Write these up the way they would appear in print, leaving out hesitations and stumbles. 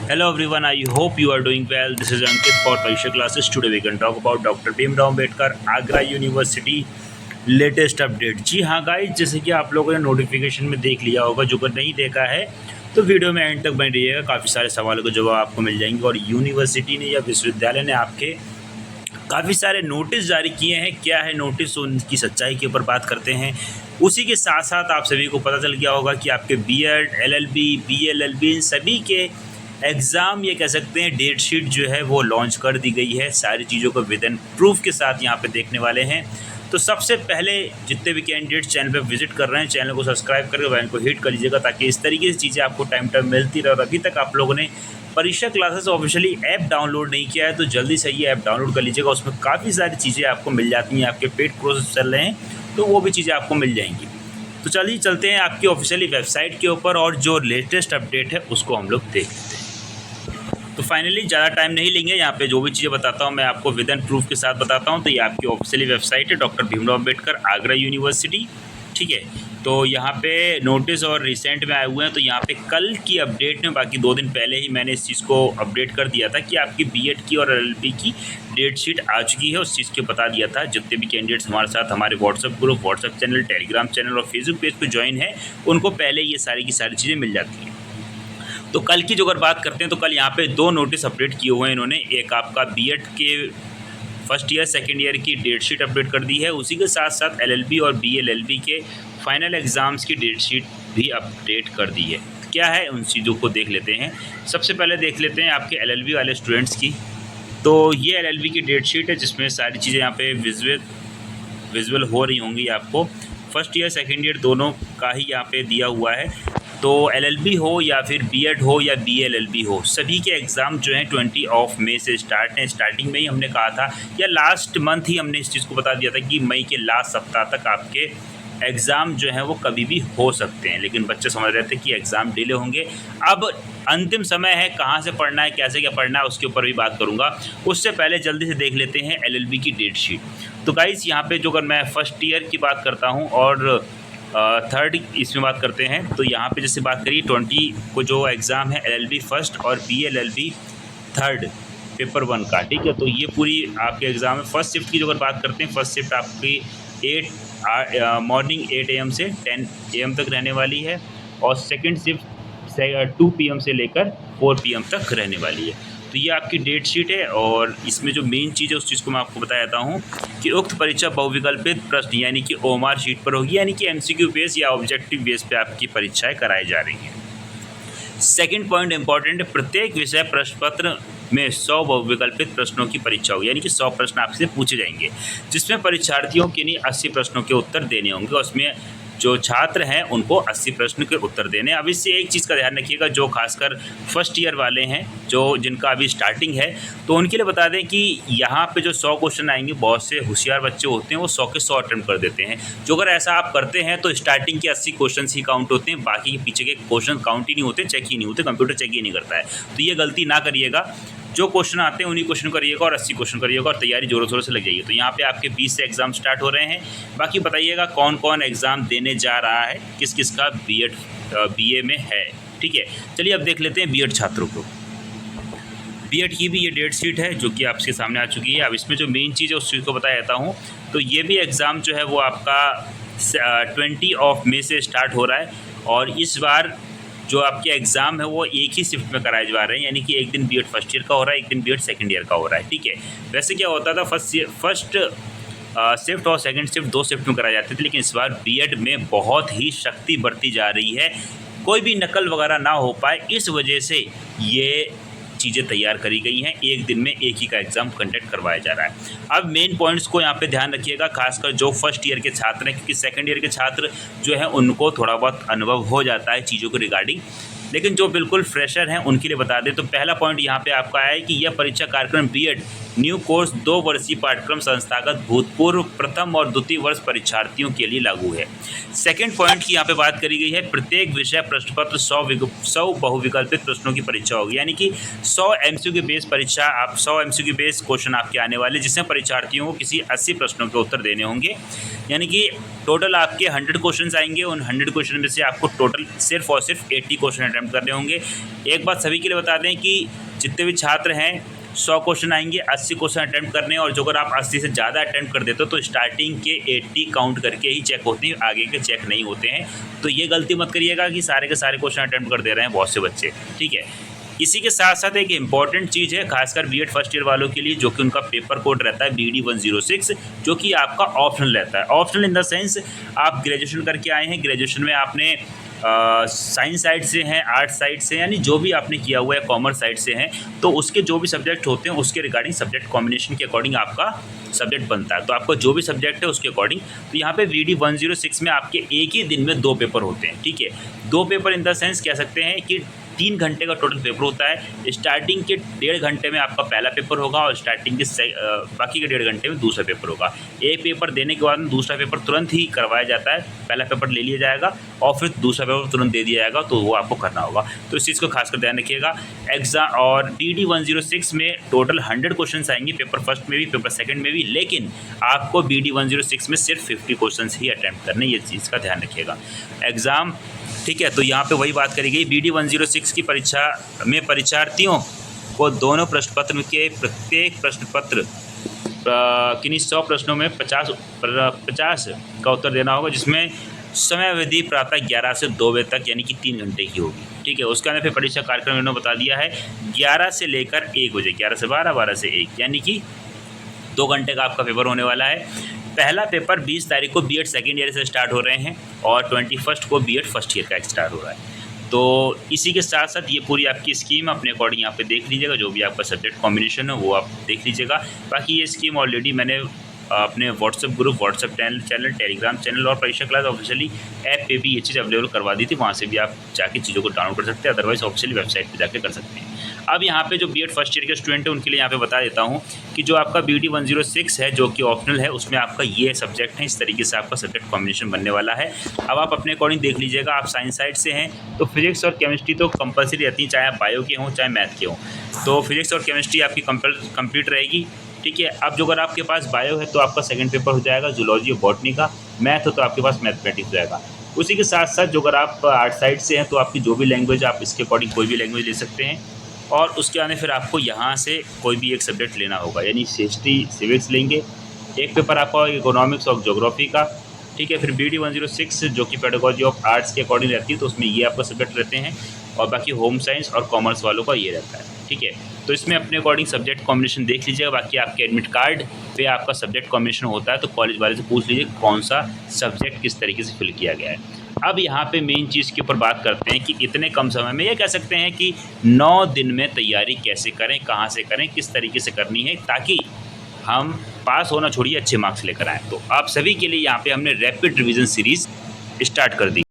Hello everyone, I hope you are doing well. This is Ankit for Parisha classes. Today we can talk about Dr. Bhimrao Ambedkar Agra university latest update. जी हाँ guys, जैसे कि आप लोगों ने notification में देख लिया होगा, जो अगर नहीं देखा है तो वीडियो में एंड तक बने रहिएगा। काफ़ी सारे सवालों के जवाब आपको मिल जाएंगे और यूनिवर्सिटी ने या विश्वविद्यालय ने आपके काफ़ी सारे नोटिस जारी किए हैं। क्या है नोटिस, उनकी सच्चाई के ऊपर बात करते हैं। उसी के साथ साथ आप सभी को पता चल गया होगा कि आपके बीएड, एलएलबी, बीएलएलबी इन सभी के एग्ज़ाम, ये कह सकते हैं डेट शीट जो है वो लॉन्च कर दी गई है। सारी चीज़ों को विद इन प्रूफ के साथ यहाँ पे देखने वाले हैं। तो सबसे पहले जितने भी कैंडिडेट चैनल पे विजिट कर रहे हैं, चैनल को सब्सक्राइब करके बेल को हिट कर लीजिएगा, ताकि इस तरीके से चीज़ें आपको टाइम टाइम मिलती रहे। और अभी तक आप लोगों ने परीक्षा क्लासेस ऑफिशियली ऐप डाउनलोड नहीं किया है तो जल्दी से ये ऐप डाउनलोड कर लीजिएगा। उसमें काफ़ी सारी चीज़ें आपको मिल जाती हैं। आपके पेड कोर्सेज चल रहे हैं तो वो भी चीज़ें आपको मिल जाएंगी। तो चलिए चलते हैं आपकी ऑफिशियली वेबसाइट के ऊपर और जो लेटेस्ट अपडेट है उसको हम लोग देख लेते हैं। तो फाइनली ज़्यादा टाइम नहीं लेंगे, यहाँ पे जो भी चीज़ें बताता हूँ मैं आपको विद एंड प्रूफ के साथ बताता हूँ। तो ये आपकी ऑफिशियली वेबसाइट है, डॉक्टर भीमराव अम्बेडकर आगरा यूनिवर्सिटी। ठीक है, तो यहाँ पे नोटिस और रिसेंट में आए हुए हैं। तो यहाँ पे कल की अपडेट में, बाकी 2 दिन पहले ही मैंने इस चीज़ को अपडेट कर दिया था कि आपकी बीएड की और एलएलबी की डेट शीट आ चुकी है। उस चीज़ के बता दिया था। जितने भी कैंडिडेट्स हमारे साथ हमारे WhatsApp group, WhatsApp channel, Telegram channel और फेसबुक पेज पर ज्वाइन है, उनको पहले ये सारी की सारी चीज़ें मिल जाती हैं। तो कल की जो अगर बात करते हैं तो कल यहाँ पे 2 नोटिस अपडेट किए हुए हैं इन्होंने। एक आपका बीएड के फर्स्ट ईयर सेकेंड ईयर की डेट शीट अपडेट कर दी है। उसी के साथ साथ एलएलबी और बीएलएलबी के फाइनल एग्ज़ाम्स की डेट शीट भी अपडेट कर दी है। क्या है उन चीज़ों को देख लेते हैं। सबसे पहले देख लेते हैं आपके एलएलबी वाले स्टूडेंट्स की। तो ये एलएलबी की डेट शीट है जिसमें सारी चीज़ें यहाँ पे विजुअल हो रही होंगी आपको। फर्स्ट ईयर सेकेंड ईयर दोनों का ही यहाँ पे दिया हुआ है। तो एलएलबी हो या फिर बीएड हो या बीएलएलबी हो, सभी के एग्ज़ाम जो हैं 20 मई से स्टार्ट हैं। स्टार्टिंग में ही हमने कहा था, या लास्ट मंथ ही हमने इस चीज़ को बता दिया था कि मई के लास्ट सप्ताह तक आपके एग्ज़ाम जो हैं वो कभी भी हो सकते हैं। लेकिन बच्चे समझ रहे थे कि एग्ज़ाम डिले होंगे। अब अंतिम समय है, कहाँ से पढ़ना है, कैसे क्या पढ़ना है, उसके ऊपर भी बात करूँगा। उससे पहले जल्दी से देख लेते हैं एलएलबी की डेट शीट। तो गाइस यहाँ पे जो अगर मैं फर्स्ट ईयर की बात करता हूँ और थर्ड इसमें बात करते हैं, तो यहाँ पे जैसे बात करिए 20 को जो एग्ज़ाम है एलएलबी फर्स्ट और बीएलएलबी थर्ड पेपर 1 का, ठीक है। तो ये पूरी आपके एग्ज़ाम है। फर्स्ट शिफ्ट की जो अगर बात करते हैं, फर्स्ट शिफ्ट आपकी मॉर्निंग 8 AM से 10 AM तक रहने वाली है और सेकेंड शिफ्ट 2 PM से लेकर 4 PM तक रहने वाली है। तो ये आपकी डेट शीट है और इसमें जो मेन चीज़ है उस चीज़ को मैं आपको बता देता हूँ कि उक्त परीक्षा बहुविकल्पित प्रश्न यानी कि ओएमआर शीट पर होगी, यानी कि एमसीक्यू बेस या ऑब्जेक्टिव बेस पे आपकी परीक्षाएं कराई जा रही हैं। सेकंड पॉइंट इंपॉर्टेंट है, प्रत्येक विषय प्रश्न पत्र में 100 बहुविकल्पित प्रश्नों की परीक्षा होगी, यानी कि 100 प्रश्न आपसे पूछे जाएंगे, जिसमें परीक्षार्थियों के लिए 80 प्रश्नों के उत्तर देने होंगे। उसमें जो छात्र हैं उनको 80 प्रश्न के उत्तर देने। अब इससे एक चीज़ का ध्यान रखिएगा, जो खासकर फर्स्ट ईयर वाले हैं, जो जिनका अभी स्टार्टिंग है, तो उनके लिए बता दें कि यहाँ पे जो 100 क्वेश्चन आएंगे, बहुत से होशियार बच्चे होते हैं वो 100 के 100 अटेम्प्ट कर देते हैं। जो अगर ऐसा आप करते हैं तो स्टार्टिंग के 80 क्वेश्चन ही काउंट होते हैं, बाकी के पीछे के क्वेश्चन काउंट ही नहीं होते, चेक ही नहीं होते, कंप्यूटर चेक ही नहीं करता है। तो ये गलती ना करिएगा। जो क्वेश्चन आते हैं उन्हीं क्वेश्चन करिएगा और 80 क्वेश्चन करिएगा और तैयारी जोरों शोरों से लग जाइए। तो यहाँ पे आपके 20 से एग्ज़ाम स्टार्ट हो रहे हैं। बाकी बताइएगा कौन कौन एग्ज़ाम देने जा रहा है, किस किस का बीएड बीए में है, ठीक है। चलिए अब देख लेते हैं बीएड छात्रों को। बीएड की भी ये डेट शीट है जो कि आपके सामने आ चुकी है। अब इसमें जो मेन चीज़ है उस चीज़ को बता देता हूँ। तो ये भी एग्ज़ाम जो है वो आपका 20 मई से स्टार्ट हो रहा है और इस बार जो आपके एग्ज़ाम है वो एक ही शिफ्ट में कराए जा रहे हैं, यानी कि एक दिन बीएड फर्स्ट ईयर का हो रहा है, एक दिन बीएड सेकंड ईयर का हो रहा है, ठीक है। वैसे क्या होता था, फर्स्ट शिफ्ट और सेकंड शिफ्ट 2 शिफ्ट में कराए जाते थे, लेकिन इस बार बीएड में बहुत ही शक्ति बढ़ती जा रही है, कोई भी नकल वगैरह ना हो पाए, इस वजह से ये चीज़ें तैयार करी गई हैं। एक दिन में एक ही का एग्ज़ाम कंडक्ट करवाया जा रहा है। अब मेन पॉइंट्स को यहाँ पे ध्यान रखिएगा, खासकर जो फर्स्ट ईयर के छात्र हैं, क्योंकि सेकंड ईयर के छात्र जो है उनको थोड़ा बहुत अनुभव हो जाता है चीज़ों को रिगार्डिंग, लेकिन जो बिल्कुल फ्रेशर हैं उनके लिए बता दें। तो पहला पॉइंट यहाँ पे आपका है कि यह परीक्षा कार्यक्रम बीएड न्यू कोर्स 2 वर्षीय पाठ्यक्रम संस्थागत भूतपूर्व प्रथम और द्वितीय वर्ष परीक्षार्थियों के लिए लागू है। सेकंड पॉइंट की यहाँ पे बात करी गई है, प्रत्येक विषय प्रश्न पत्र 100 बहुविकल्पित प्रश्नों की परीक्षा होगी, यानी कि 100 एमसीक्यू के बेस परीक्षा, आप 100 एमसीक्यू के बेस क्वेश्चन आपके आने वाले, जिसमें परीक्षार्थियों को किसी 80 प्रश्नों के उत्तर देने होंगे, यानी कि टोटल आपके 100 क्वेश्चन आएंगे। उन 100 क्वेश्चन में से आपको टोटल सिर्फ और सिर्फ 80 क्वेश्चन अटैम्प्ट करने होंगे। एक बात सभी के लिए बता दें कि जितने भी छात्र हैं 100 क्वेश्चन आएंगे, 80 क्वेश्चन अटैम्प्ट करने, और जो अगर आप 80 से ज़्यादा अटैम्प्ट कर देते हो तो स्टार्टिंग के 80 काउंट करके ही चेक होती है, आगे के चेक नहीं होते हैं। तो ये गलती मत करिएगा कि सारे के सारे क्वेश्चन अटैम्प्ट कर दे रहे हैं बहुत से बच्चे, ठीक है। इसी के साथ साथ एक इम्पॉर्टेंट चीज़ है खासकर बीएड फर्स्ट ईयर वालों के लिए, जो कि उनका पेपर कोड रहता है BD 106, जो कि आपका ऑप्शनल रहता है। ऑप्शनल इन द सेंस आप ग्रेजुएशन करके आए हैं, ग्रेजुएशन में आपने साइंस साइड से हैं, आर्ट साइड से, यानी जो भी आपने किया हुआ है, कॉमर्स साइड से हैं, तो उसके जो भी सब्जेक्ट होते हैं उसके रिगार्डिंग सब्जेक्ट कॉम्बिनेशन के अकॉर्डिंग आपका सब्जेक्ट बनता है। तो आपका जो भी सब्जेक्ट है उसके अकॉर्डिंग, तो यहाँ पे BD 106 में आपके एक ही दिन में 2 पेपर होते हैं, ठीक है। 2 पेपर इन द सेंस कह सकते हैं कि 3 घंटे का टोटल पेपर होता है। स्टार्टिंग के 1.5 घंटे में आपका पहला पेपर होगा और स्टार्टिंग के बाकी के 1.5 घंटे में दूसरा पेपर होगा। एक पेपर देने के बाद में दूसरा पेपर तुरंत ही करवाया जाता है, पहला पेपर ले लिया जाएगा और फिर दूसरा पेपर तुरंत दे दिया जाएगा, तो वो आपको करना होगा। तो इस चीज़ को खासकर ध्यान रखिएगा। एग्जाम और BD 106 में टोटल 100 क्वेश्चन आएंगे, पेपर फर्स्ट में भी, पेपर सेकंड में भी, लेकिन आपको BD 106 में सिर्फ 50 क्वेश्चन ही अटैम्प्ट करने, ये चीज़ का ध्यान रखिएगा एग्ज़ाम, ठीक है। तो यहाँ पे वही बात करी गई, BD 106 की परीक्षा में परीक्षार्थियों को दोनों प्रश्न पत्र के प्रत्येक प्रश्न पत्र किन्हीं 100 प्रश्नों में 50 का उत्तर देना होगा, जिसमें समय अवधि प्रातः 11 से 2 बजे तक, यानी कि 3 घंटे की होगी, ठीक है। उसके अंदर फिर परीक्षा कार्यक्रम इन्होंने बता दिया है 11 से लेकर 1 बजे, 11 से 12, 12 से 1, यानी कि 2 घंटे का आपका पेपर होने वाला है। पहला पेपर 20 तारीख को BEd सेकेंड ईयर से स्टार्ट हो रहे हैं और 21 को BEd फर्स्ट ईयर का स्टार्ट हो रहा है। तो इसी के साथ साथ ये पूरी आपकी स्कीम अपने अकॉर्डिंग यहाँ पे देख लीजिएगा, जो भी आपका सब्जेक्ट कॉम्बिनेशन है वो आप देख लीजिएगा। बाकी ये स्कीम ऑलरेडी मैंने अपने WhatsApp group, WhatsApp channel, Telegram channel और परीक्षा क्लास ऑफिशियली ऐप पे भी ये चीज़ अवेलेबल करवा दी थी, वहाँ से भी आप जाके चीज़ों को डाउनलोड कर सकते हैं, अदरवाइज ऑफिशियली वेबसाइट पे जाके कर सकते हैं। अब यहाँ पे जो BEd फर्स्ट ईयर के स्टूडेंट हैं उनके लिए यहाँ पे बता देता हूँ कि जो आपका BD 106 है, जो कि ऑप्शनल है, उसमें आपका ये सब्जेक्ट है, इस तरीके से आपका सब्जेक्ट कॉम्बिनेशन बनने वाला है। अब आप अपने अकॉर्डिंग देख लीजिएगा, आप साइंस साइड से हैं तो फिजिक्स और केमिस्ट्री तो कंपलसरी रहती है, चाहे आप बायो के हों चाहे मैथ के हों, तो फिजिक्स और केमिस्ट्री आपकी कंप्लीट रहेगी, ठीक है। अब जो अगर आपके पास बायो है तो आपका सेकंड पेपर हो जाएगा जूलॉजी और बॉटनी का, मैथ हो तो आपके पास मैथमेटिक्स हो जाएगा। उसी के साथ साथ जो अगर आप आर्ट साइड से हैं तो आपकी जो भी लैंग्वेज, आप इसके अकॉर्डिंग कोई भी लैंग्वेज ले सकते हैं, और उसके आने फिर आपको यहाँ से कोई भी एक सब्जेक्ट लेना होगा, यानी हिस्ट्री, सिविक्स लेंगे। एक पेपर आपका इकोनॉमिक्स और ज्योग्राफी का, ठीक है। फिर BD 106 जो कि पेडागोजी ऑफ आर्ट्स के अकॉर्डिंग रहती है, तो उसमें ये आपका सब्जेक्ट रहते हैं, और बाकी होम साइंस और कॉमर्स वालों का ये रहता है, ठीक है। तो इसमें अपने अकॉर्डिंग सब्जेक्ट कॉम्बिनेशन देख लीजिएगा। बाकी आपके एडमिट कार्ड पे आपका सब्जेक्ट कॉम्बिनेशन होता है, तो कॉलेज वाले से पूछ लीजिए कौन सा सब्जेक्ट किस तरीके से फिल किया गया है। अब यहाँ पे मेन चीज़ के ऊपर बात करते हैं कि इतने कम समय में, ये कह सकते हैं कि 9 दिन में तैयारी कैसे करें, कहाँ से करें, किस तरीके से करनी है, ताकि हम पास होना छोड़िए अच्छे मार्क्स लेकर आएँ। तो आप सभी के लिए यहाँ पे हमने रैपिड रिवीजन सीरीज़ स्टार्ट कर दी।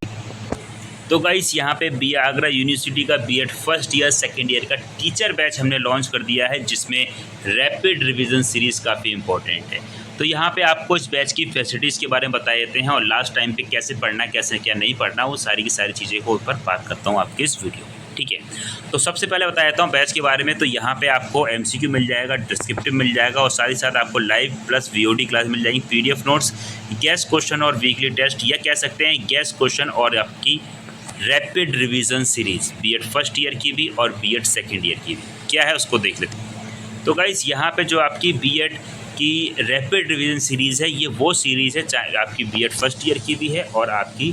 तो गाइस यहाँ पे आगरा यूनिवर्सिटी का BEd first year second year का टीचर बैच हमने लॉन्च कर दिया है, जिसमें रैपिड रिवीजन सीरीज़ काफ़ी इंपॉर्टेंट है। तो यहाँ पे आपको इस बैच की फैसिलिटीज़ के बारे में बता देते हैं, और लास्ट टाइम पे कैसे पढ़ना, कैसे क्या नहीं पढ़ना, वो सारी की सारी चीज़ें को ऊपर बात करता हूँ आपके इस वीडियो में, ठीक है। तो सबसे पहले बता देता हूँ बैच के बारे में। तो यहाँ पे आपको MCQ मिल जाएगा, डिस्क्रिप्टिव मिल जाएगा, और साथ ही साथ आपको लाइव प्लस VOD क्लास मिल जाएगी, PDF नोट्स, गेस्ट क्वेश्चन और वीकली टेस्ट, या कह सकते हैं गेस्ट क्वेश्चन और आपकी rapid revision series BEd first year की भी और BEd सेकेंड ईयर की भी क्या है उसको देख लेते हैं। तो गाइस यहाँ पे जो आपकी BEd की रैपिड रिवीजन सीरीज़ है, ये वो सीरीज़ है चाहे आपकी BEd फर्स्ट ईयर की भी है और आपकी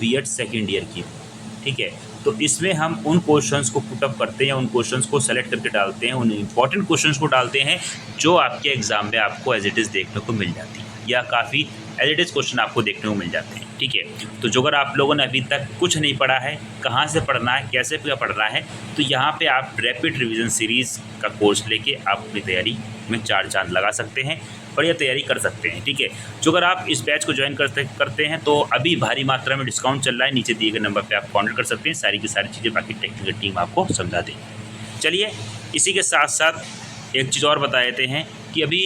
BEd सेकेंड ईयर की भी, ठीक है। तो इसमें हम उन क्वेश्चंस को पुटअप करते हैं, उन क्वेश्चंस को सेलेक्ट करके डालते हैं, उन इंपॉर्टेंट क्वेश्चंस को डालते हैं जो आपके एग्जाम में आपको एज इट इज़ देखने को मिल जाती है, या काफ़ी एज इट इज़ क्वेश्चन आपको देखने को मिल जाते हैं, ठीक है। तो जो अगर आप लोगों ने अभी तक कुछ नहीं पढ़ा है, कहाँ से पढ़ना है, कैसे क्या पढ़ना है, तो यहाँ पे आप रैपिड रिवीजन सीरीज़ का कोर्स लेके आप अपनी तैयारी में 4 चांद लगा सकते हैं, बढ़िया तैयारी कर सकते हैं, ठीक है। जो अगर आप इस बैच को ज्वाइन करते हैं तो अभी भारी मात्रा में डिस्काउंट चल रहा है, नीचे दिए गए नंबर पर आप कॉन्टैक्ट कर सकते हैं, सारी की सारी चीज़ें बाकी टेक्निकल टीम आपको समझा देगी। चलिए इसी के साथ साथ एक चीज़ और बता देते हैं कि अभी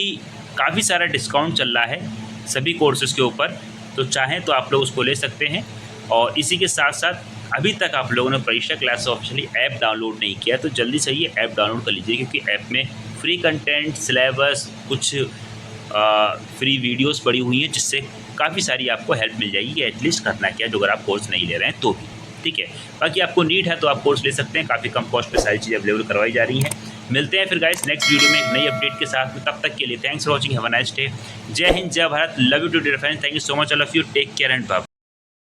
काफ़ी सारा डिस्काउंट चल रहा है सभी कोर्सेज़ के ऊपर, तो चाहें तो आप लोग उसको ले सकते हैं। और इसी के साथ साथ अभी तक आप लोगों ने परीक्षा क्लास ऑफिशियली ऐप डाउनलोड नहीं किया तो जल्दी से ये ऐप डाउनलोड कर लीजिए, क्योंकि ऐप में फ्री कंटेंट, सिलेबस, कुछ फ्री वीडियोस पड़ी हुई हैं जिससे काफ़ी सारी आपको हेल्प मिल जाएगी कि एटलीस्ट करना क्या जो अगर आप कोर्स नहीं ले रहे हैं तो भी। ठीक है, बाकी आपको नीड है तो आप कोर्स ले सकते हैं, काफ़ी कम कॉस्ट पे सारी चीज़ें अवेलेबल करवाई जा रही हैं। मिलते हैं फिर गाइस नेक्स्ट वीडियो में एक नई अपडेट के साथ में, तब तक के लिए thanks for watching, have a nice day. जय हिंद, जय Bharat, love you too dear friends, thank you so much all of you, take care and bye.